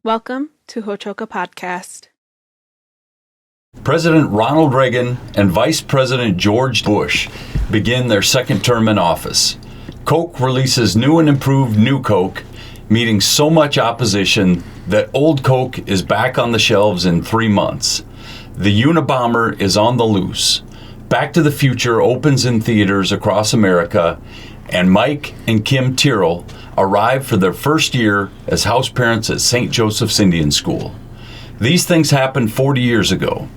Welcome to Hochoka Podcast. President Ronald Reagan and Vice President George Bush begin their second term in office. Coke releases new and improved New Coke, meeting so much opposition that old Coke is back on the shelves in 3 months. The Unabomber is on the loose. Back to the Future opens in theaters across America, and Mike and Kim Tyrrell arrive for their first year as house parents at St. Joseph's Indian School. These things happened 40 years ago.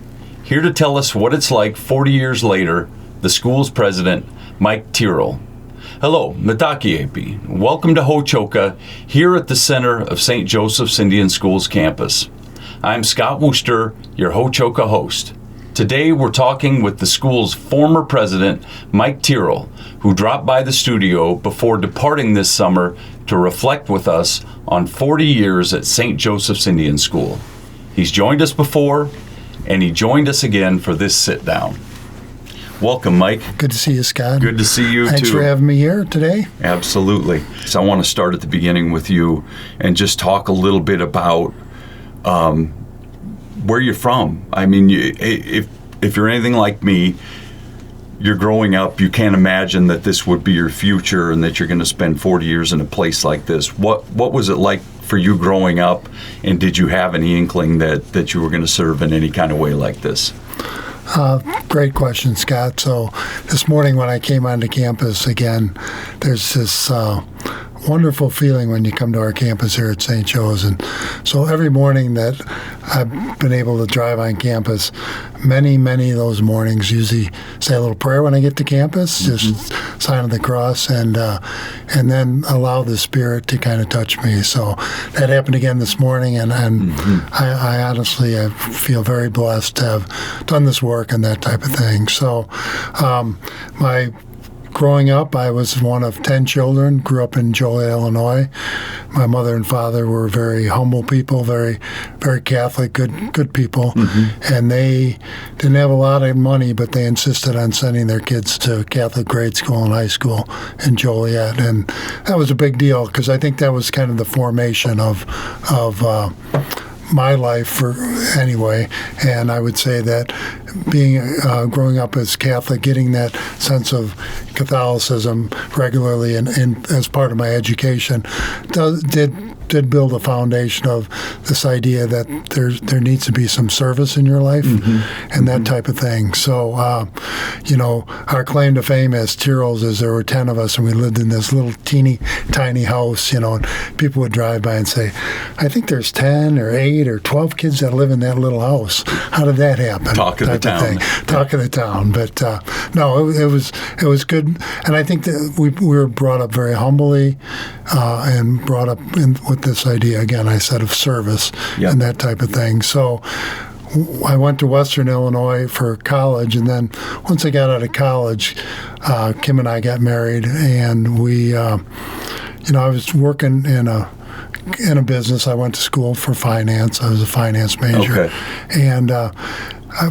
Here to tell us what it's like 40 years later, the school's president, Mike Tyrrell. Hello, Mitakie. Welcome to Hochoka, here at the center of St. Joseph's Indian School's campus. I'm Scott Wooster, your Hochoka host. Today we're talking with the school's former president, Mike Tyrrell, who dropped by the studio before departing this summer to reflect with us on 40 years at St. Joseph's Indian School. He's joined us before, and he joined us again for this sit-down. Welcome, Mike. Good to see you, Scott. Good to see you, Thanks too. for having me here today. Absolutely. So I want to start at the beginning with you and just talk a little bit about where you're from. I mean, if you're anything like me, you're growing up, you can't imagine that this would be your future and that you're going to spend 40 years in a place like this. What was it like for you growing up, and did you have any inkling that you were going to serve in any kind of way like this? Great question, Scott. So this morning when I came onto campus again, there's this wonderful feeling when you come to our campus here at St. Joe's. And so every morning that I've been able to drive on campus, many of those mornings, usually say a little prayer when I get to campus, just sign of the cross, and then allow the Spirit to kind of touch me. So that happened again this morning, and I honestly, I feel very blessed to have done this work and that type of thing. So growing up, I was one of 10 children, grew up in Joliet, Illinois. My mother and father were very humble people, very Catholic, good people. And they didn't have a lot of money, but they insisted on sending their kids to Catholic grade school and high school in Joliet. And that was a big deal because I think that was kind of the formation of my life anyway. And I would say that growing up as Catholic, getting that sense of Catholicism regularly and as part of my education did build a foundation of this idea that there needs to be some service in your life and that type of thing. So, our claim to fame as Tyrrells is there were 10 of us and we lived in this little teeny tiny house, and people would drive by and say, I think there's 10 or 8 or 12 kids that live in that little house. How did that happen? Talk of the town. Talk of the town. But no, it was good. And I think that we were brought up very humbly and brought up with this idea, again, I said, of service and that type of thing. So I went to Western Illinois for college, and then once I got out of college, Kim and I got married, and we, I was working in a business. I went to school for finance. I was a finance major. Okay. And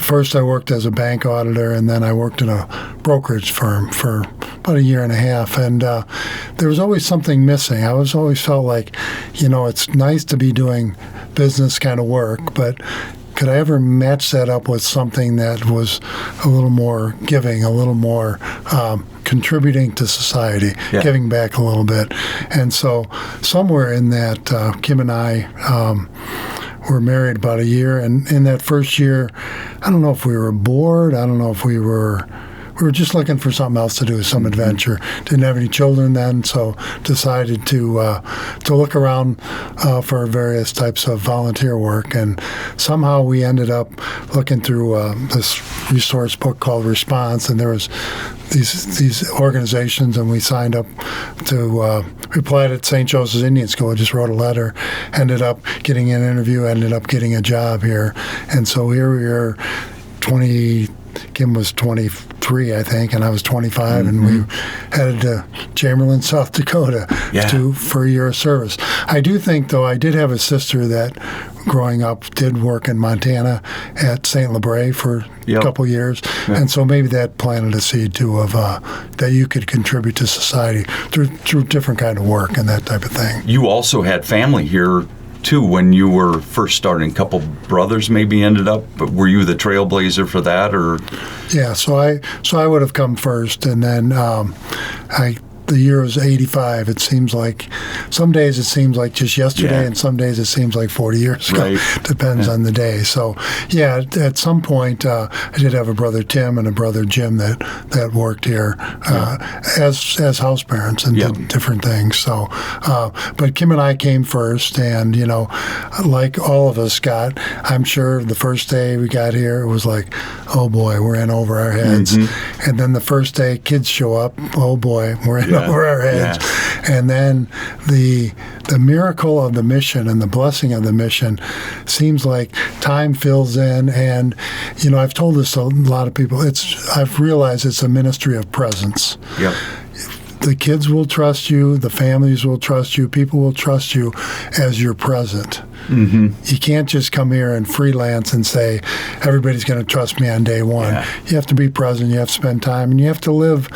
first I worked as a bank auditor, and then I worked in a brokerage firm for about a year and a half. And there was always something missing. I always felt like, it's nice to be doing business kind of work, but could I ever match that up with something that was a little more giving, a little more contributing to society, giving back a little bit? And so somewhere in that, Kim and I were married about a year, and in that first year, I don't know if we were bored, I don't know if we were just looking for something else to do, some adventure. Didn't have any children then, so decided to look around for various types of volunteer work. And somehow we ended up looking through this resource book called Response, and there was these organizations, and we signed up to applied at St. Joseph's Indian School. I just wrote a letter, ended up getting an interview, ended up getting a job here. And so here we are, Kim was 23, I think, and I was 25, and we headed to Chamberlain, South Dakota for a year of service. I do think, though, I did have a sister that, growing up, did work in Montana at St. Labray for a couple years, and so maybe that planted a seed, too, of that you could contribute to society through different kind of work and that type of thing. You also had family here too, when you were first starting. A couple brothers maybe ended up, but were you the trailblazer for that, or? Yeah, so I would have come first, and then the year was 85. It seems like some days it seems like just yesterday, and some days it seems like 40 years ago. Right. Depends on the day. So, yeah, at some point, I did have a brother Tim and a brother Jim that worked here as house parents and did different things. So, but Kim and I came first, and, you know, like all of us got, I'm sure the first day we got here, it was like, oh boy, we're in over our heads. Mm-hmm. And then the first day kids show up, oh boy, we're in over our heads. And then the miracle of the mission and the blessing of the mission seems like time fills in. And, you know, I've told this to a lot of people. I've realized it's a ministry of presence. Yep. The kids will trust you, the families will trust you, people will trust you as you're present. Mm-hmm. You can't just come here and freelance and say, everybody's going to trust me on day one. Yeah. You have to be present, you have to spend time, and you have to live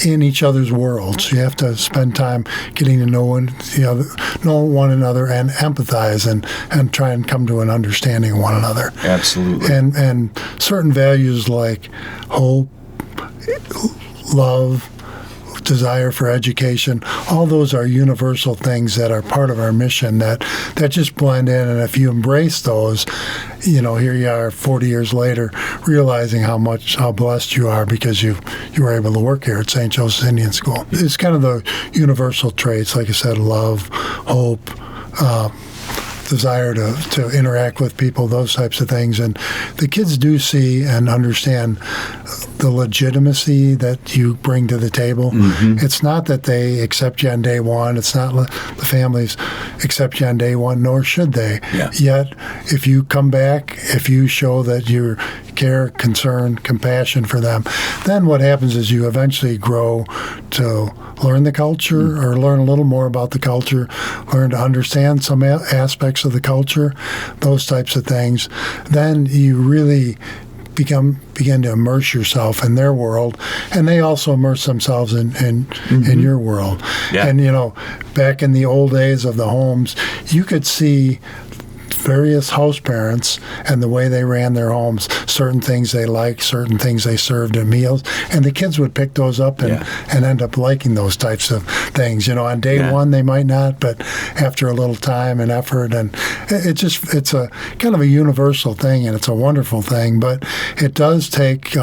in each other's worlds. You have to spend time getting to know one another and empathize and try and come to an understanding of one another. Absolutely. And certain values like hope, love, desire for education, all those are universal things that are part of our mission that just blend in. And if you embrace those, you know, here you are 40 years later realizing how blessed you are because you were able to work here at St. Joseph's Indian School. It's kind of the universal traits, like I said, love, hope, desire to interact with people, those types of things. And the kids do see and understand the legitimacy that you bring to the table. Mm-hmm. It's not that they accept you on day one. It's not the families accept you on day one, nor should they. Yeah. Yet, if you come back, if you show that you care, concern, compassion for them, then what happens is you eventually grow to learn the culture or learn a little more about the culture, learn to understand some aspects of the culture, those types of things. Then you really begin to immerse yourself in their world, and they also immerse themselves in your world. Yeah. And, you know, back in the old days of the homes, you could see various house parents and the way they ran their homes, certain things they liked, certain things they served at meals, and the kids would pick those up and end up liking those types of things. You know, on day one they might not, but after a little time and effort, and it's a kind of a universal thing, and it's a wonderful thing, but it does take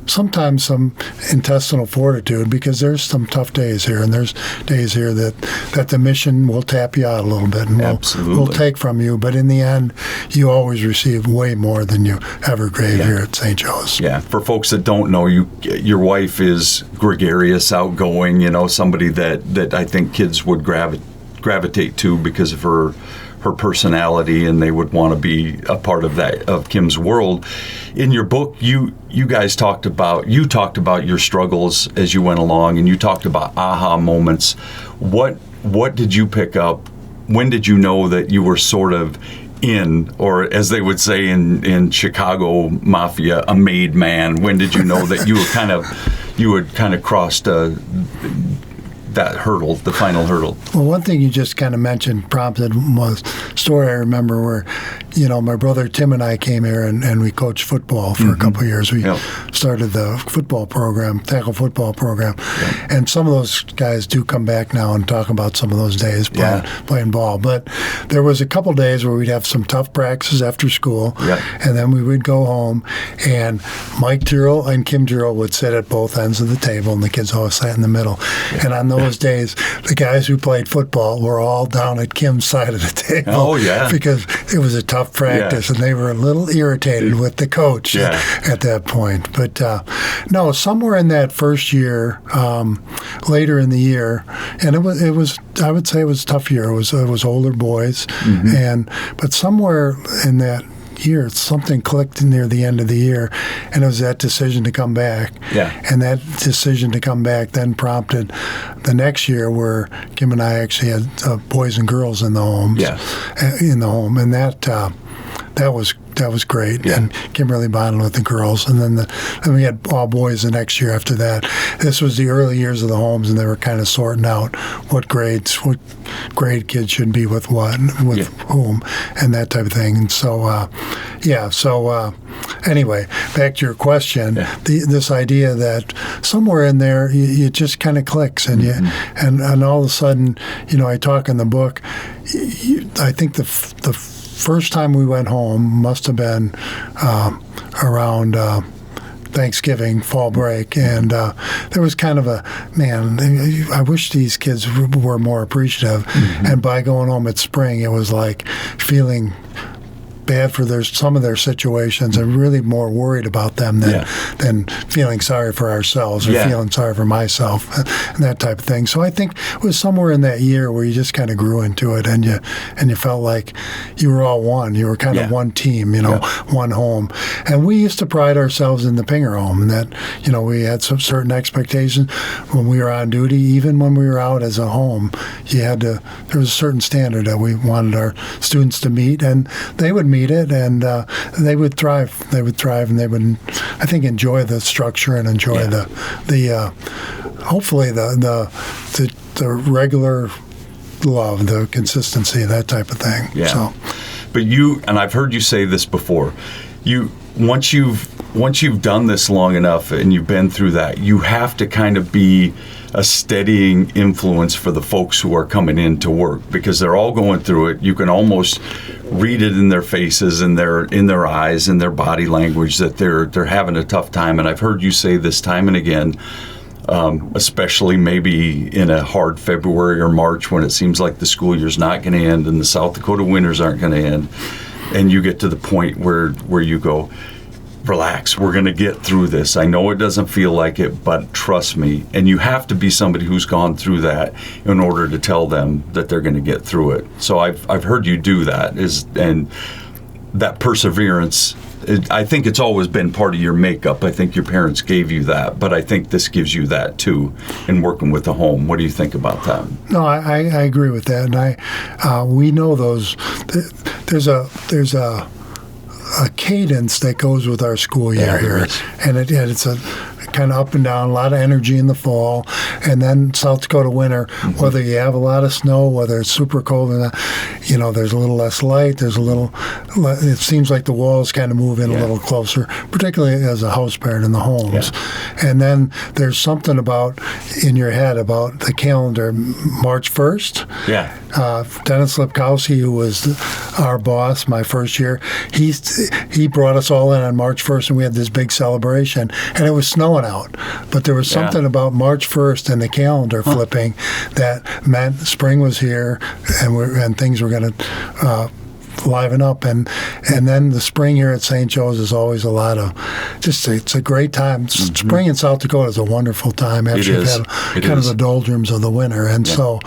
sometimes some intestinal fortitude, because there's some tough days here, and there's days here that the mission will tap you out a little bit and will take from you. But in the end, you always receive way more than you ever gave here at St. Joe's. Yeah. For folks that don't know, your wife is gregarious, outgoing, you know, somebody that I think kids would gravitate to because of her personality, and they would want to be a part of Kim's world. In your book, you guys talked about your struggles as you went along, and you talked about aha moments. What did you pick up? When did you know that you were sort of in, or as they would say in Chicago Mafia, a made man? When did you know that you had kind of crossed that hurdle, the final hurdle? Well, one thing you just kind of mentioned prompted was a story I remember where, you know, my brother Tim and I came here and we coached football for a couple of years. We started the football program, tackle football program. And some of those guys do come back now and talk about some of those days playing ball. But there was a couple days where we'd have some tough practices after school, and then we would go home, and Mike Tyrrell and Kim Tyrrell would sit at both ends of the table, and the kids always sat in the middle. And on those days, the guys who played football were all down at Kim's side of the table. Oh, yeah. Because it was a tough practice, and they were a little irritated with the coach at that point. But no, somewhere in that first year, later in the year, and it was I would say it was a tough year. It was older boys, but somewhere in that year, something clicked near the end of the year, and it was that decision to come back. And that decision to come back then prompted the next year where Kim and I actually had boys and girls in the homes, and that that was great. Yeah. And Kimberly bonded with the girls, and then we had all boys the next year after that. This was the early years of the homes, and they were kind of sorting out what grade kids should be with what, with whom, and that type of thing. And so, anyway, back to your question, this idea that somewhere in there it just kind of clicks, and and all of a sudden, I talk in the book. I think the first time we went home must have been around Thanksgiving, fall break, and there was kind of I wish these kids were more appreciative. And by going home at spring, it was like feeling bad for some of their situations and really more worried about them than feeling sorry for ourselves or feeling sorry for myself and that type of thing. So I think it was somewhere in that year where you just kind of grew into it, and you felt like you were all one. You were kind of one team, one home. And we used to pride ourselves in the Pinger home, and that we had some certain expectations when we were on duty. Even when we were out as a home, there was a certain standard that we wanted our students to meet, and they would meet it, and they would thrive. And they would, I think, enjoy the structure and enjoy the hopefully the regular love, the consistency, that type of thing. Yeah. So, but and I've heard you say this before. Once you've done this long enough and you've been through that, you have to kind of be a steadying influence for the folks who are coming in to work, because they're all going through it. You can almost read it in their faces and in their eyes and their body language that they're having a tough time. And I've heard you say this time and again, especially maybe in a hard February or March when it seems like the school year's not going to end and the South Dakota winters aren't going to end, and you get to the point where you go, relax, we're going to get through this. I know it doesn't feel like it, but trust me. And you have to be somebody who's gone through that in order to tell them that they're going to get through it. So I've heard you do that, and that perseverance. I think it's always been part of your makeup. I think your parents gave you that, but I think this gives you that too in working with the home. What do you think about that? No, I agree with that, and we know those. There's a cadence that goes with our school year here, and it's a kind of up and down, a lot of energy in the fall, and then South Dakota winter, whether you have a lot of snow, whether it's super cold or not, there's a little less light, it seems like the walls kind of move in a little closer, particularly as a house parent in the homes. And then there's something in your head about the calendar, March 1st. Dennis Lipkowski, who was our boss my first year, he brought us all in on March 1st, and we had this big celebration, and it was snowing out. But there was something about March 1st and the calendar flipping that meant spring was here, and things were going to liven up, and then the spring here at St. Joe's is always a lot of it's a great time. Spring in South Dakota is a wonderful time after you've had kind of the doldrums of the winter, and so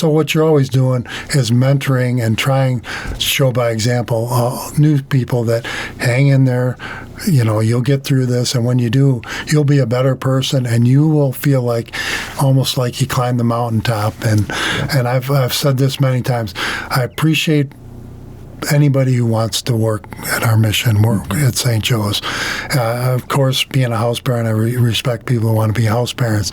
what you're always doing is mentoring and trying to show by example new people that hang in there. You'll get through this, and when you do, you'll be a better person, and you will feel almost like you climbed the mountaintop. And I've said this many times. I appreciate anybody who wants to work at our mission, work at St. Joe's. Of course, being a house parent, I respect people who want to be house parents.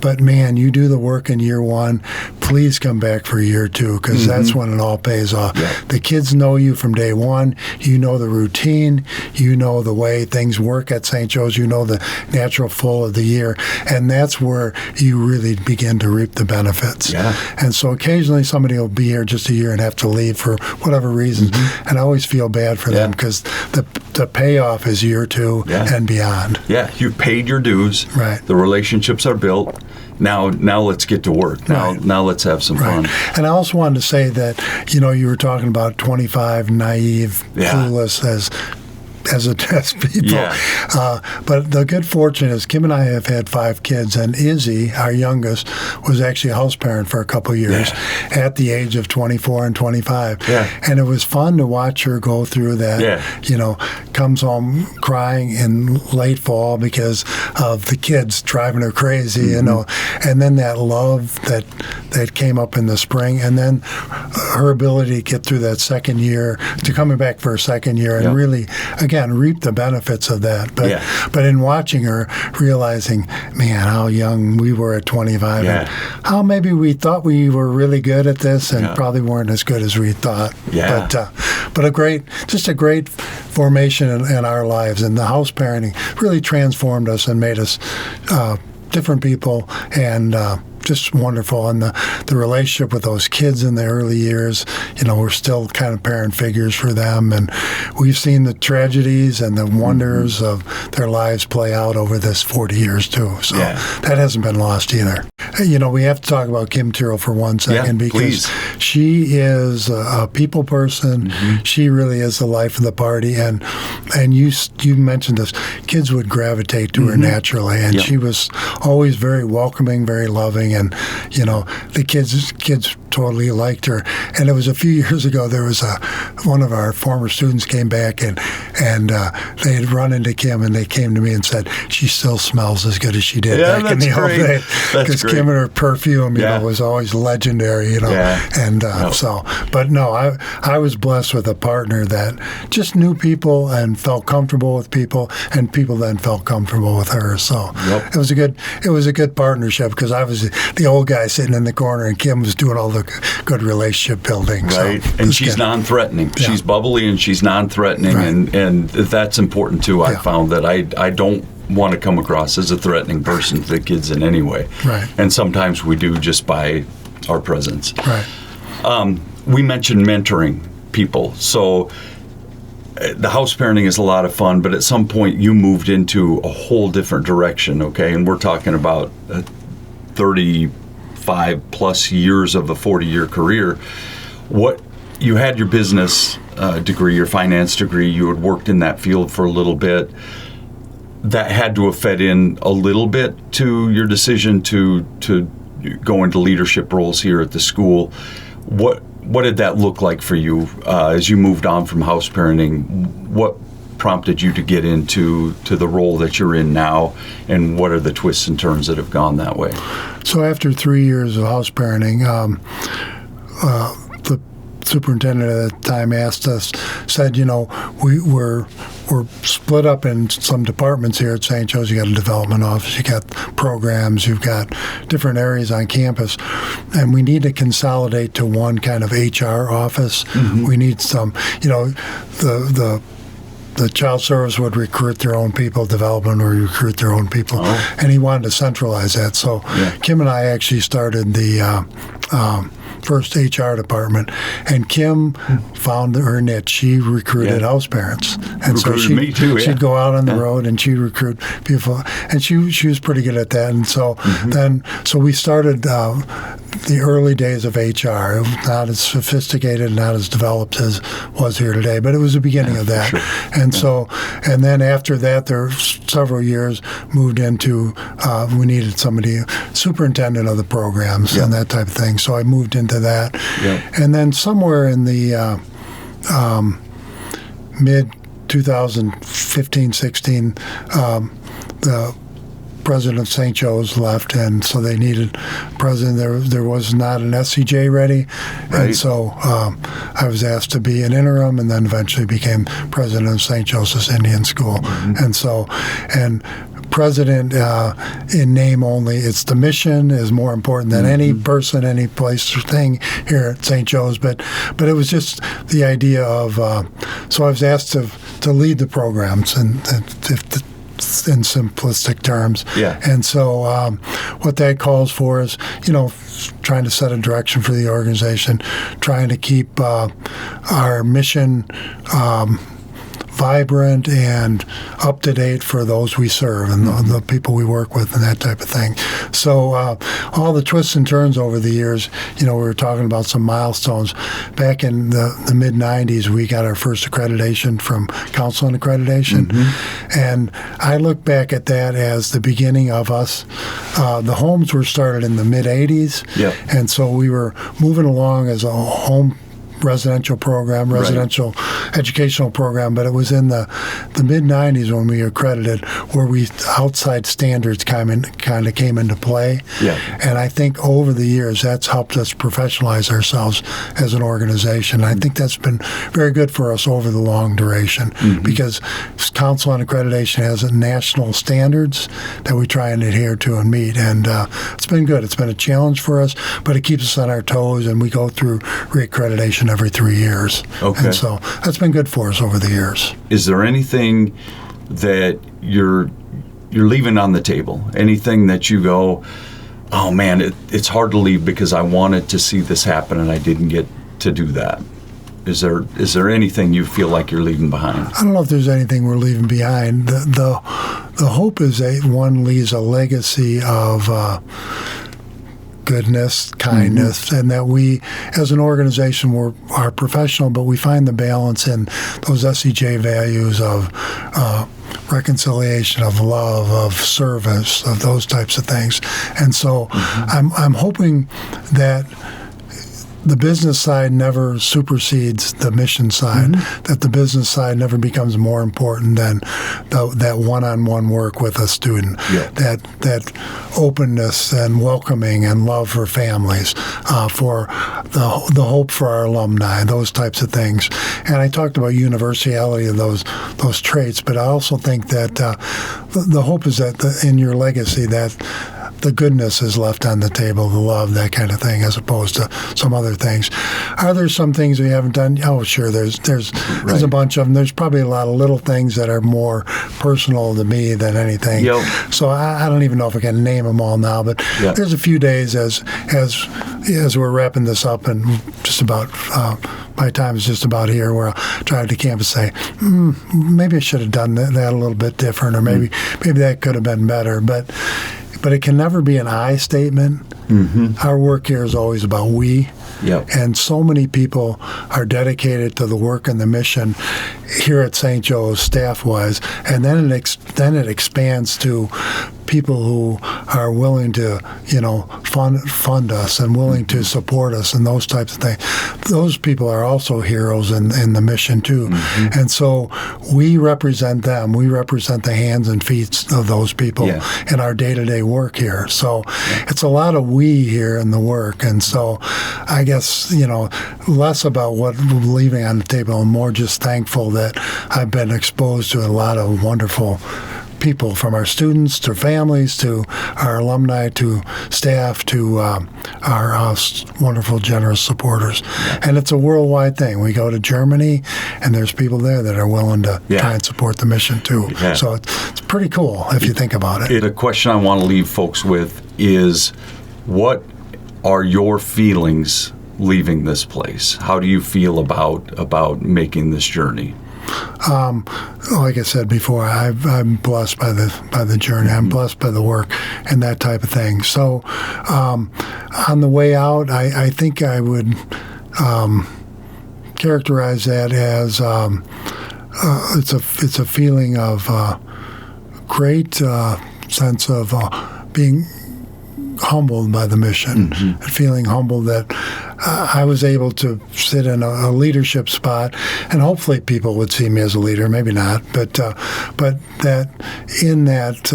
But man, you do the work in year one, please come back for year two, because that's when it all pays off. The kids know you from day one. You know the routine. You know the way things work at St. Joe's. You know the natural flow of the year. And that's where you really begin to reap the benefits. And so occasionally somebody will be here just a year and have to leave for whatever reason. And I always feel bad for them, because the payoff is year two and beyond. You've paid your dues. The relationships are built. Now let's get to work. Now let's have some fun. And I also wanted to say that, you were talking about 25, naive, clueless as people. Yeah. But the good fortune is Kim and I have had 5 kids, and Izzy, our youngest, was actually a house parent for a couple years at the age of 24 and 25. Yeah. And it was fun to watch her go through that. Yeah. Comes home crying in late fall because of the kids driving her crazy, and then that love that came up in the spring, and then her ability to get through that second year, to coming back for a second year, and really, again, reap the benefits of that. But in watching her, realizing, man, how young we were at 25, and how maybe we thought we were really good at this, and probably weren't as good as we thought. Yeah. But a great formation in our lives, and the house parenting really transformed us and made us different people, and just wonderful. And the relationship with those kids in the early years, we're still kind of parent figures for them, and we've seen the tragedies and the wonders of their lives play out over this 40 years too. So that hasn't been lost either. We have to talk about Kim Tyrrell for 1 second, because she is a people person. She really is the life of the party, and you mentioned this. Kids would gravitate to her naturally, and she was always very welcoming, very loving, and the kids totally liked her. And it was a few years ago, there was one of our former students came back, and they had run into Kim, and they came to me and said, she still smells as good as she did back in the old days. Because Kim and her perfume, was always legendary, but no, I was blessed with a partner that just knew people and felt comfortable with people, and people then felt comfortable with her. So it was a good partnership, because I was the old guy sitting in the corner, and Kim was doing all the good relationship building. Right, so and she's non-threatening. Yeah. She's bubbly, and she's non-threatening, and that's important too. I found that I don't want to come across as a threatening person to the kids in any way. Right. And sometimes we do just by our presence. Right. We mentioned mentoring people. So the house parenting is a lot of fun, but at some point you moved into a whole different direction, okay? And we're talking about 35 plus years of a 40-year career. You had your business degree, your finance degree. You had worked in that field for a little bit. That had to have fed in a little bit to your decision to go into leadership roles here at the school. What did that look like for you as you moved on from house parenting? What prompted you to get into the role that you're in now, and what are the twists and turns that have gone that way? So after 3 years of house parenting, the superintendent at the time said, we're split up in some departments here at St. Joe's. You got a development office, you got programs, you've got different areas on campus, and we need to consolidate to one kind of HR office. We need some, the child service would recruit their own people, development would recruit their own people, and he wanted to centralize that. So Kim and I actually started the first HR department, and Kim found her niche. She recruited house parents, and me too. She'd go out on the road and she'd recruit people, and she was pretty good at that. And so so we started the early days of HR. It was not as sophisticated, not as developed as was here today, but it was the beginning of that. And so, and then after that, there were several years moved into we needed somebody, superintendent of the programs and that type of thing. So I moved into that, and then somewhere in the mid 2015-16, the president of St. Joe's left, and so they needed president. There was not an SCJ ready, and so I was asked to be an interim, and then eventually became president of St. Joseph's Indian School. And so, and president in name only. It's the mission is more important than any person, any place or thing here at St. Joe's. But it was just the idea of. So I was asked to lead the programs, and in simplistic terms. And so what that calls for is, trying to set a direction for the organization, trying to keep our mission vibrant and up to date for those we serve and the people we work with and that type of thing. So all the twists and turns over the years, we were talking about some milestones. Back in the mid-'90s, we got our first accreditation from Council on Accreditation. And I look back at that as the beginning of us. The homes were started in the mid-'80s. Yep. And so we were moving along as a home residential program, residential educational program, but it was in the mid-'90s when we accredited where outside standards kind of came into play. Yeah. And I think over the years that's helped us professionalize ourselves as an organization. I think that's been very good for us over the long duration because Council on Accreditation has national standards that we try and adhere to and meet. And it's been good. It's been a challenge for us, but it keeps us on our toes, and we go through reaccreditation every 3 years. Okay. And so that's been good for us over the years. Is there anything that you're leaving on the table? Anything that you go, oh man, it's hard to leave because I wanted to see this happen and I didn't get to do that? Is there anything you feel like you're leaving behind? I don't know if there's anything we're leaving behind. The hope is that one leaves a legacy of goodness, kindness, and that we, as an organization, are professional, but we find the balance in those SEJ values of reconciliation, of love, of service, of those types of things. And so I'm hoping that the business side never supersedes the mission side, that the business side never becomes more important than that one-on-one work with a student, that openness and welcoming and love for families, for the hope for our alumni, those types of things. And I talked about universality of those traits, but I also think that the hope is that in your legacy that the goodness is left on the table, the love, that kind of thing, as opposed to some other things. Are there some things we haven't done? Oh, sure. There's a bunch of them. There's probably a lot of little things that are more personal to me than anything. Yep. So I don't even know if I can name them all now, but there's a few days as we're wrapping this up and just about my time is just about here, where I'll drive to campus and say, maybe I should have done that a little bit different, or maybe that could have been better. But it can never be an I statement. Our work here is always about we. And so many people are dedicated to the work and the mission here at St. Joe's staff-wise, and then it expands to people who are willing to, fund us and willing to support us and those types of things. Those people are also heroes in the mission too. And so we represent them. We represent the hands and feet of those people in our day-to-day work here. So it's a lot of we here in the work. And so I guess, less about what we're leaving on the table and more just thankful that I've been exposed to a lot of wonderful people, from our students to families to our alumni to staff to our wonderful, generous supporters. And it's a worldwide thing. We go to Germany, and there's people there that are willing to try and support the mission too. So it's pretty cool if you think about it. The question I want to leave folks with is, what are your feelings leaving this place? How do you feel about making this journey? Like I said before, I'm blessed by the journey. I'm blessed by the work and that type of thing. So on the way out, I think I would characterize that as it's a feeling of great sense of being humbled by the mission, and feeling humbled that I was able to sit in a leadership spot, and hopefully people would see me as a leader, maybe not, but that in that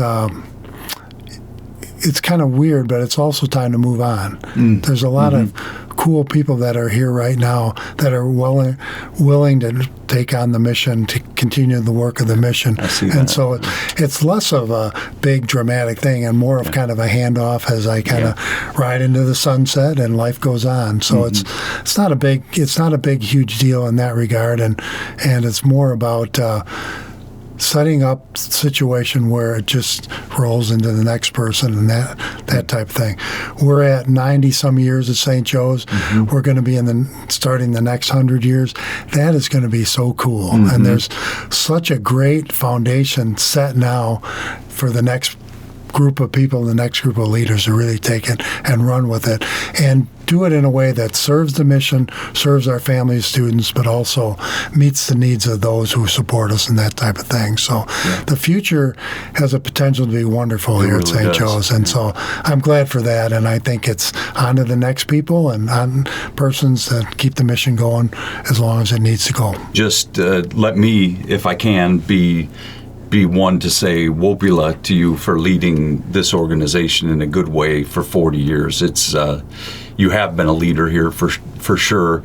it's kind of weird, but it's also time to move on. There's a lot of cool people that are here right now that are willing to take on the mission, to continue the work of the mission. I see and that. so it's less of a big dramatic thing and more of kind of a handoff as I kind of ride into the sunset and life goes on. So it's not a big huge deal in that regard, and it's more about setting up situation where it just rolls into the next person and that type of thing. We're at 90 some years at St. Joe's. We're going to be starting the next 100 years. That is going to be so cool. And there's such a great foundation set now for the next group of people, the next group of leaders to really take it and run with it and do it in a way that serves the mission, serves our family of students, but also meets the needs of those who support us and that type of thing. So the future has a potential to be wonderful here at St. Joe's. And so I'm glad for that. And I think it's on to the next people and on persons that keep the mission going as long as it needs to go. Just let me, if I can, be one to say wopila to you for leading this organization in a good way for 40 years. It's you have been a leader here for sure,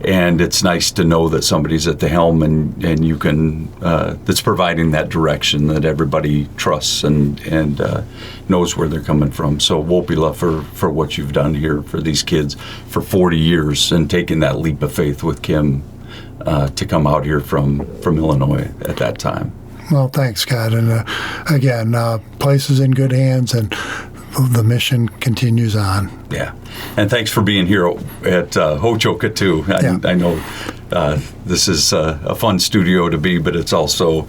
and it's nice to know that somebody's at the helm and you can that's providing that direction that everybody trusts and knows where they're coming from. So wopila for what you've done here for these kids for 40 years and taking that leap of faith with Kim to come out here from Illinois at that time. Well, thanks, Scott. And again, place is in good hands, and the mission continues on. Yeah, and thanks for being here at Hochoka too. I know this is a fun studio to be, but it's also,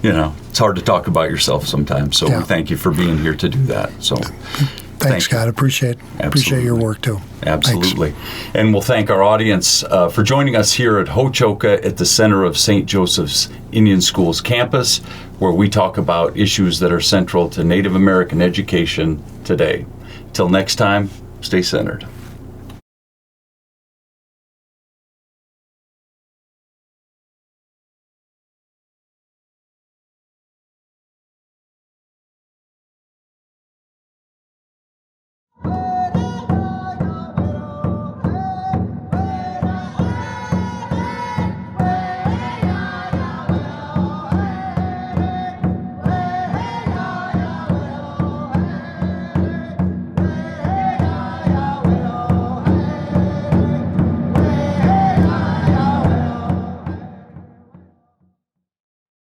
it's hard to talk about yourself sometimes. So we thank you for being here to do that. So. Thanks, Scott. Appreciate your work, too. Absolutely. Thanks. And we'll thank our audience for joining us here at Hochoka at the center of St. Joseph's Indian Schools campus, where we talk about issues that are central to Native American education today. Till next time, stay centered.